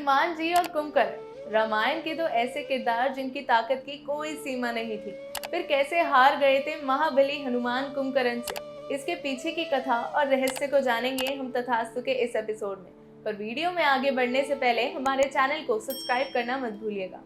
हनुमान जी और कुंभकर्ण रामायण के तो ऐसे किरदार जिनकी ताकत की कोई सीमा नहीं थी। फिर कैसे हार गए थे महाबली हनुमान कुंभकर्ण से? इसके पीछे की कथा और रहस्य को जानेंगे हम तथास्तु के इस एपिसोड में। पर वीडियो में आगे बढ़ने से पहले हमारे चैनल को सब्सक्राइब करना मत भूलिएगा।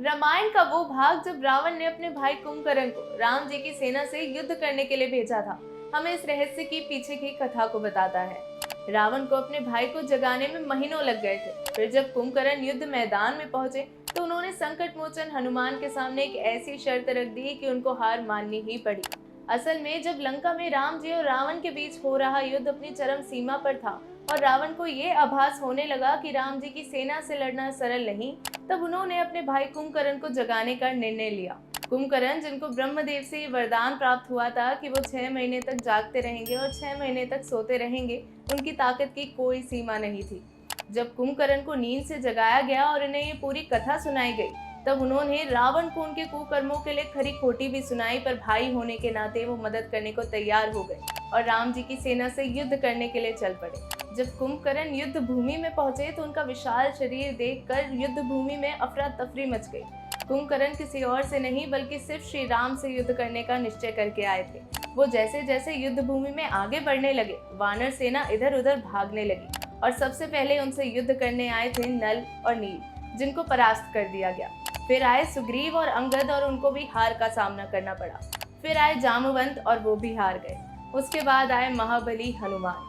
रामायण का वो भाग जब रावण ने अपने भाई कुंभकर्ण को राम जी की सेना से युद्ध करने के लिए भेजा था, हमें इस रहस्य की पीछे की कथा को बताता है। रावण को अपने भाई को जगाने में महीनों लग गए थे। फिर जब कुंभकर्ण युद्ध मैदान में पहुंचे तो उन्होंने संकट मोचन हनुमान के सामने एक ऐसी शर्त रख दी कि उनको हार माननी ही पड़ी। असल में जब लंका में राम जी और रावण के बीच हो रहा युद्ध अपनी चरम सीमा पर था और रावण को ये आभास होने लगा कि राम जी की सेना से लड़ना सरल नहीं, तब उन्होंने अपने भाई कुंभकर्ण को जगाने का निर्णय लिया। कुंभकर्ण, जिनको ब्रह्मदेव से ये वरदान प्राप्त हुआ था कि वो 6 महीने तक जागते रहेंगे और 6 महीने तक सोते रहेंगे, उनकी ताकत की कोई सीमा नहीं थी। जब कुंभकर्ण को नींद से जगाया गया और उन्हें ये पूरी कथा सुनाई गई, तब उन्होंने रावण को उनके कुकर्मों के लिए खरी खोटी भी सुनाई, पर भाई होने के नाते वो मदद करने को तैयार हो गए और राम जी की सेना से युद्ध करने के लिए चल पड़े। जब कुंभकर्ण युद्ध भूमि में पहुंचे तो उनका विशाल शरीर देखकर युद्ध भूमि में अफरा तफरी मच गई। कुंभकर्ण किसी और से नहीं बल्कि सिर्फ श्री राम से युद्ध करने का निश्चय करके आए थे। वो जैसे जैसे युद्ध भूमि में आगे बढ़ने लगे, वानर सेना इधर उधर भागने लगी और सबसे पहले उनसे युद्ध करने आए थे नल और नील, जिनको परास्त कर दिया गया। फिर आए सुग्रीव और अंगद और उनको भी हार का सामना करना पड़ा। फिर आए जामवंत और वो भी हार गए। उसके बाद आए महाबली हनुमान।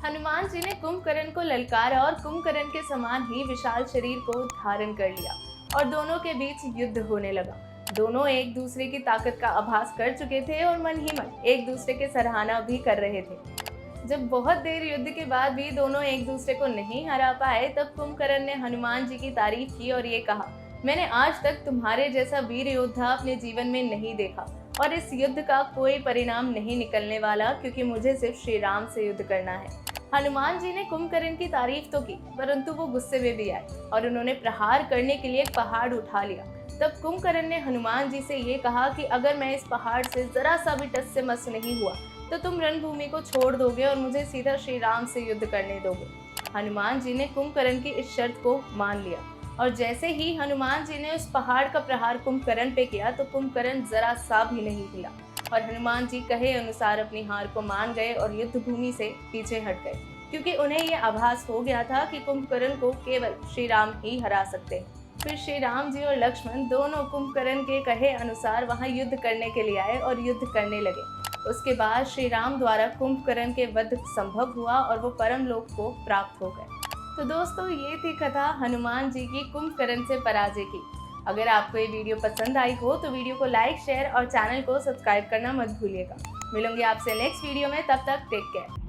हनुमान जी ने कुंभकर्ण को ललकारा और कुंभकर्ण के समान ही विशाल शरीर को धारण कर लिया और दोनों के बीच युद्ध होने लगा। दोनों एक दूसरे की ताकत का आभास कर चुके थे और मन ही मन एक दूसरे के सराहना भी कर रहे थे। जब बहुत देर युद्ध के बाद भी दोनों एक दूसरे को नहीं हरा पाए, तब कुंभकर्ण ने हनुमान जी की तारीफ की और ये कहा, मैंने आज तक तुम्हारे जैसा वीर योद्धा अपने जीवन में नहीं देखा और इस युद्ध का कोई परिणाम नहीं निकलने वाला, क्योंकि मुझे सिर्फ श्री राम से युद्ध करना है। हनुमान जी ने कुंभकर्ण की तारीफ तो की, परंतु वो गुस्से में भी आए और उन्होंने प्रहार करने के लिए एक पहाड़ उठा लिया। तब कुंभकर्ण ने हनुमान जी से ये कहा कि अगर मैं इस पहाड़ से जरा सा भी टस से मस नहीं हुआ तो तुम रणभूमि को छोड़ दोगे और मुझे सीधा श्री राम से युद्ध करने दोगे। हनुमान जी ने कुंभकर्ण की इस शर्त को मान लिया और जैसे ही हनुमान जी ने उस पहाड़ का प्रहार कुंभकर्ण पे किया तो कुंभकर्ण जरा सा भी नहीं हिला और हनुमान जी कहे अनुसार अपनी हार को मान गए और युद्ध भूमि से पीछे हट गए, क्योंकि उन्हें यह आभास हो गया था कि कुंभकर्ण को केवल श्री राम ही हरा सकते हैं। फिर श्री राम जी और लक्ष्मण दोनों कुंभकर्ण के कहे अनुसार वहां युद्ध करने के लिए आए और युद्ध करने लगे। उसके बाद श्री राम द्वारा कुंभकर्ण के वध संभव हुआ और वो परम लोक को प्राप्त हो गए। तो दोस्तों, ये थी कथा हनुमान जी की कुंभकर्ण से पराजय की। अगर आपको ये वीडियो पसंद आई हो तो वीडियो को लाइक, शेयर और चैनल को सब्सक्राइब करना मत भूलिएगा। मिलूंगी आपसे नेक्स्ट वीडियो में, तब तक टेक केयर।